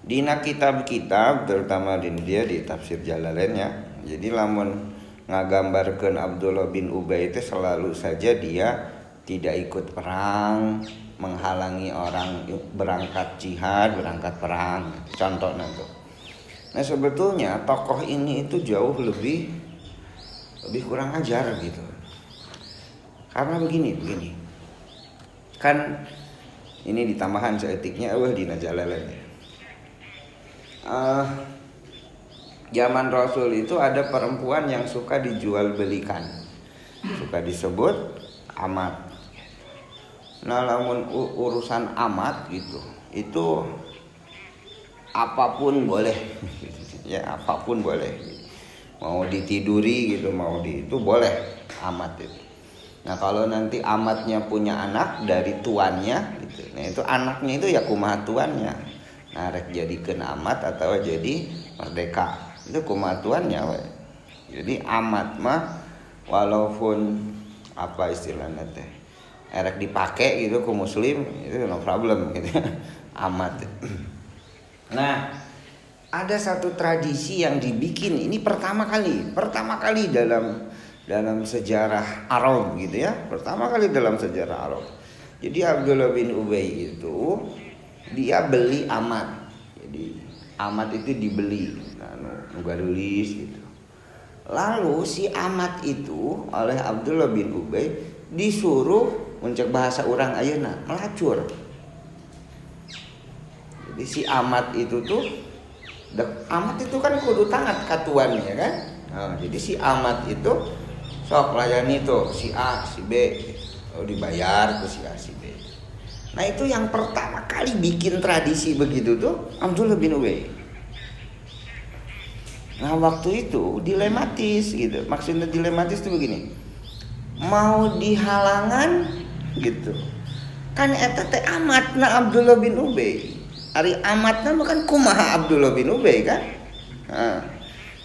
Dina kitab-kitab terutama di tafsir Jalalain ya. Jadi lamun ngagambarkeun Abdullah bin Ubay itu selalu saja dia tidak ikut perang, menghalangi orang berangkat jihad, berangkat perang. Contohnya tuh. Nah, sebetulnya tokoh ini itu jauh lebih kurang ajar gitu. Karena begini. Kan ini ditambahan seetiknya dina Jalalain ya. Zaman Rasul itu ada perempuan yang suka dijual belikan, suka disebut amat. Nah, namun urusan amat gitu, itu apapun boleh, ya apapun boleh. Mau ditiduri gitu, itu boleh amat itu. Nah, kalau nanti amatnya punya anak dari tuannya gitu, nah itu anaknya itu ya kumaha tuannya. Nah, rek jadikeun amat atau jadi merdeka. Itu kumaha tuannya we. Jadi amat mah walaupun apa istilahnya teh rek dipake gitu ku muslim itu no problem gitu. Amat. Nah, ada satu tradisi yang dibikin ini pertama kali dalam sejarah Arab gitu ya. Pertama kali dalam sejarah Arab. Jadi Abdullah bin Ubay itu dia beli amat. Jadi amat itu dibeli, nugarulis gitu. Lalu si amat itu oleh Abdullah bin Ubay disuruh muncak bahasa orang ayeuna melacur. Jadi si amat itu tuh amat itu kan kudu taat katuannya kan. Nah, jadi si amat itu sok layani tuh si A, si B, dibayar ke si A, si B. Nah, itu yang pertama kali bikin tradisi begitu tuh Abdullah bin Ubay. Nah, waktu itu dilematis gitu. Maksudnya dilematis tuh begini. Mau dihalangan gitu. Kan eta teh amatna Abdullah bin Ubay. Ari amatna bukan kumaha Abdullah bin Ubay kan? Nah,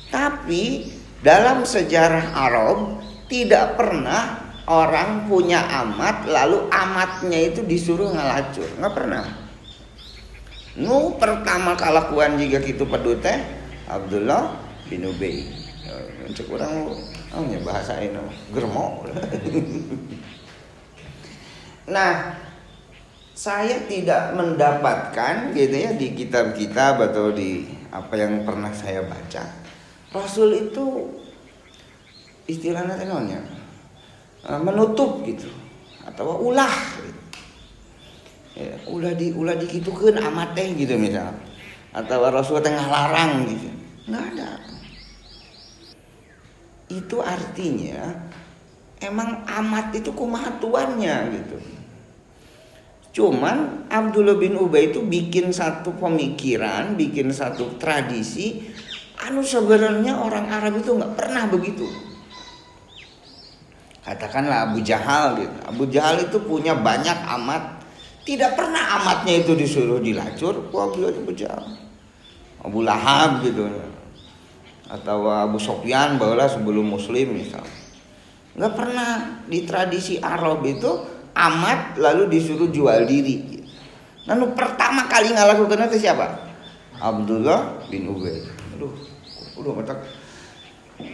tapi dalam sejarah Arab tidak pernah orang punya amat lalu amatnya itu disuruh ngalacur, nggak pernah. Nu pertama kalakuan jika gitu pedut teh Abdullah bin Ubay. Cek urang nya bahasa ini germo. Nah, saya tidak mendapatkan gitu ya di kitab-kitab atau di apa yang pernah saya baca. Rasul itu istilahnya tenonnya menutup gitu atau ulah gitu. Ya, ulah dikitukeun amat teh gitu misal atau Rasul teh ngalarang gitu nggak ada. Itu artinya emang amat itu kumaha tuannya gitu. Cuman Abdullah bin Ubay itu bikin satu pemikiran, bikin satu tradisi anu sebenarnya orang Arab itu nggak pernah begitu. Katakanlah Abu Jahal gitu. Abu Jahal itu punya banyak amat. Tidak pernah amatnya itu disuruh dilacur. Wah, Abu Jahal. Abu Lahab gitu. Atau Abu Sofyan barulah sebelum muslim misal. Enggak pernah di tradisi Arab itu amat lalu disuruh jual diri gitu. Lalu pertama kali ngalakukan itu siapa? Abdullah bin Ubay. Aduh mata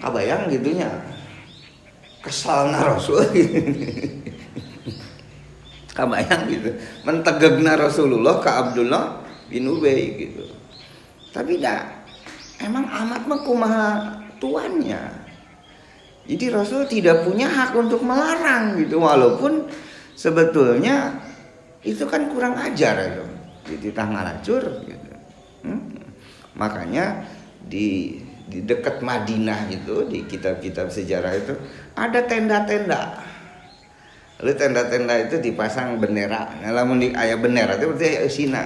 kabayang gitunya. Kesalna Rasul kabayang gitu mentegegna Rasulullah ke Abdullah bin Ubay gitu. Tapi emang amat mah kumaha tuannya. Jadi Rasul tidak punya hak untuk melarang gitu walaupun sebetulnya itu kan kurang ajar itu. Jadi tah ngalacur gitu. Makanya di dekat Madinah itu di kitab-kitab sejarah itu ada tenda-tenda. Lalu tenda-tenda itu dipasang bendera. Nah, lamun di aya bendera itu berarti aya eusina.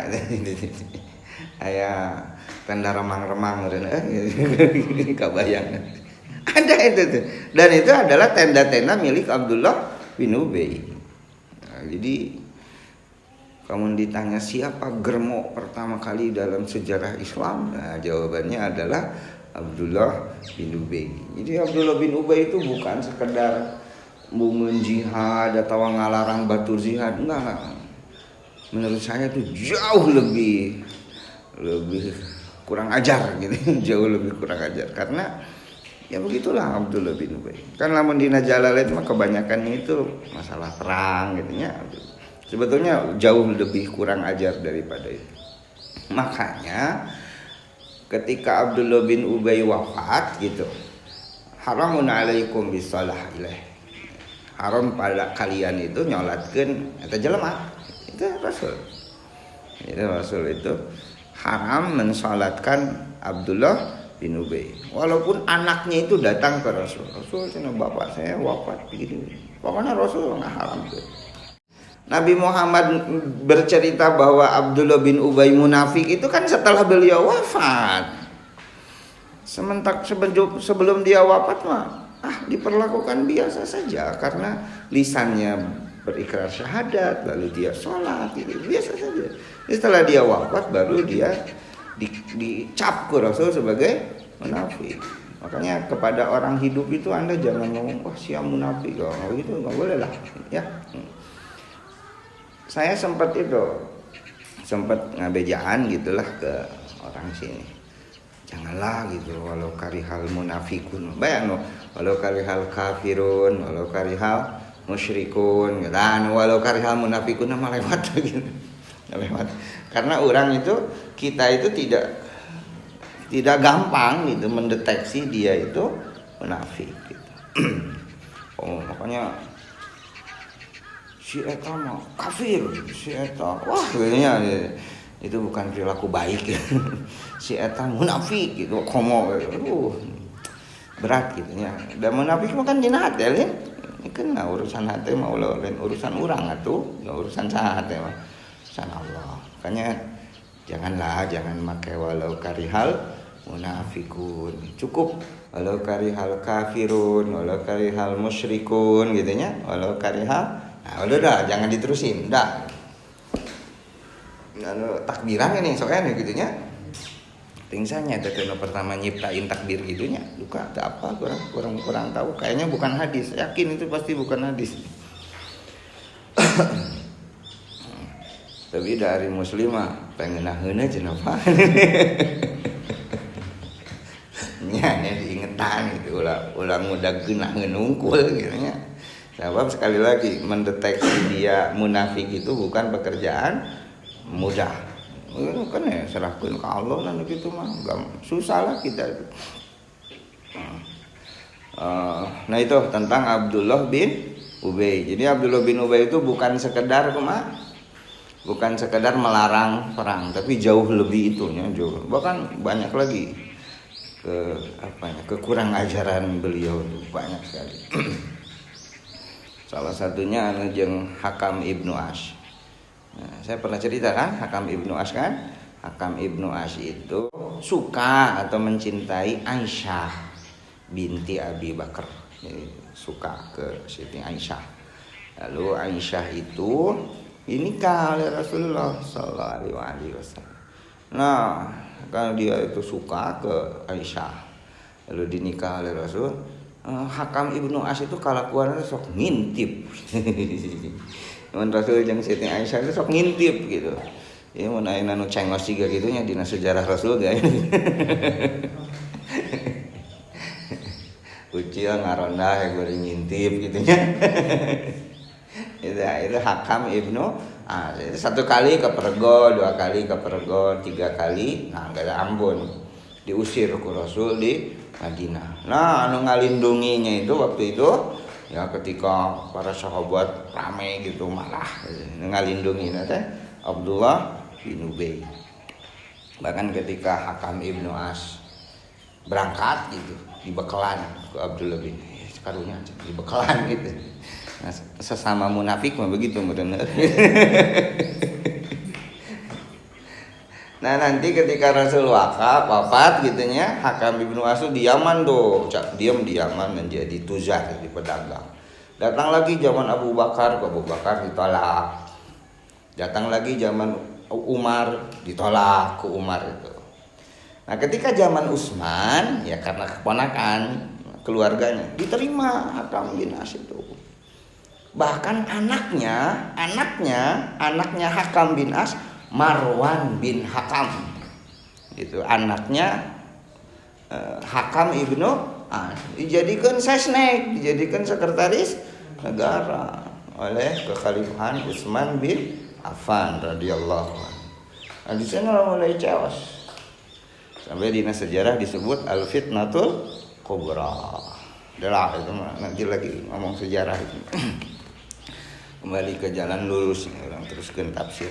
Aya tenda remang-remang kabayang. Ada itu tuh. Dan itu adalah tenda-tenda milik Abdullah bin Ubay. Nah, jadi kamu ditanya siapa germo pertama kali dalam sejarah Islam? Nah, jawabannya adalah Abdullah bin Ubay. Jadi Abdullah bin Ubay itu bukan sekedar bungun jihad atau ngalarang batur jihad, enggak. menurut saya tuh jauh lebih kurang ajar gitu. Jauh lebih kurang ajar karena ya begitulah Abdullah bin Ubay. Kan lamun dina Jalalain mah kebanyakannya itu masalah perang gitu nya. Sebetulnya jauh lebih kurang ajar daripada itu. Makanya ketika Abdullah bin Ubay wafat gitu, haramun alaikum bisalah ilaih. Haram pada kalian itu nyolatkeun eta jelema. Itu Rasul. Itu Rasul itu haram mensalatkan Abdullah bin Ubay. Walaupun anaknya itu datang ke Rasul. Rasul cina bapak saya wafat begini. Pokoknya Rasul enggak haram tuh. Nabi Muhammad bercerita bahwa Abdullah bin Ubay munafik itu kan setelah beliau wafat. Sementak sebelum dia wafat mah diperlakukan biasa saja karena lisannya berikrar syahadat, lalu dia sholat, gitu, biasa saja. Setelah dia wafat baru dia dicap ke Rasul sebagai munafik. Makanya kepada orang hidup itu Anda jangan ngomong wah siapa munafik, kalau gitu nggak boleh lah, ya. Saya sempat ngabejaan gitulah ke orang sini. Janganlah gitu walau karihal munafikun. Bayang walau karihal kafirun, walau karihal musyrikun, dan walau karihal munafikun nama lewat gitu. Lewat. Karena orang itu kita itu tidak gampang gitu mendeteksi dia itu munafik gitu. Makanya si eta mah kafir, si eta wah kayaknya itu bukan perilaku baik ya. Si eta munafik gitu, komo berat gitu ya. Dan munafik mah kan dina hati ya. Ini kan urusan hati mah lain urusan urang atuh, urusan hati mah urusan Allah. Makanya jangan make walau karihal munafikun. Cukup walau karihal kafirun, walau karihal musyrikun gitu nya, walau karihal. Nah, udah dah, jangan diterusin, dah. Takbiran ini soalnya gitu nya. Tingsalnya teteh pertama nyiptain takbir gitunya. Duka ada apa kurang tahu. Kayaknya bukan hadis. Yakin itu pasti bukan hadis. Tapi dari muslimah pengen naheuna cenah apa. Nya diingetan gitu ulang mudag geunahkeun unggul gitu nya. Sebab sekali lagi mendeteksi dia munafik itu bukan pekerjaan mudah. Kan ya serahkan ke Allah nanti gitu mah susah lah kita itu. Nah itu tentang Abdullah bin Ubay. Jadi Abdullah bin Ubay itu bukan sekedar melarang perang, tapi jauh lebih itunya jauh. Bahkan banyak lagi kekurang ajaran beliau itu banyak sekali. Salah satunya jeung Hakam Ibnu Ash. Nah, saya pernah cerita kan Hakam Ibnu Ash kan. Hakam Ibnu Ash itu suka atau mencintai Aisyah binti Abi Bakar. Jadi, suka ke Siti Aisyah. Lalu Aisyah itu dinikah oleh Rasulullah sallallahu alaihi wasallam. Nah, kan dia itu suka ke Aisyah. Lalu dinikah oleh Rasul. Hakam Ibnu Ash itu kalakuannya sok ngintip. Mun Rasul jeung Siti Aisyah itu sok ngintip gitu. Ya mun ayeuna nu cengos siga kitu nya dina sejarah Rasul ge. Ucil ngarondah goreng ngintip gitu nya. Itu Hakam Ibnu Ash. Satu kali ke Pergo, dua kali ke Pergo, tiga kali nah enggak ada ampun. Diusir ku Rasul di Madinah. Nah, anu ngalindunginya itu waktu itu ya ketika para sahabat rame gitu malah ngalindungi teh Abdullah bin Ubay. Bahkan ketika Hakam Ibnu Ash berangkat gitu dibekelan ke Abdullah bin karunya dibekelan gitu. Nah, sesama munafik mah begitu benar. Nah nanti ketika Rasul wafat gitunya Hakam Ibnu Ash di Yaman tuh diam menjadi tuzar di pedagang. Datang lagi zaman Abu Bakar ditolak. Datang lagi zaman Umar ditolak ke Umar itu. Nah ketika zaman Utsman ya karena keponakan keluarganya diterima Hakam bin Ash itu. Bahkan anaknya Hakam bin As, Marwan bin Hakam. Itu anaknya Hakam ibnu As dijadikan sesnek, dijadikan sekretaris negara oleh kekhalifahan Utsman bin Affan radhiyallahu anhu. Nah, di sana mulai chaos. Sampai di sejarah disebut al-fitnatul kubra. Adalah itu nanti lagi ngomong sejarah itu. Kembali ke jalan lurus, orang teruskan tafsir.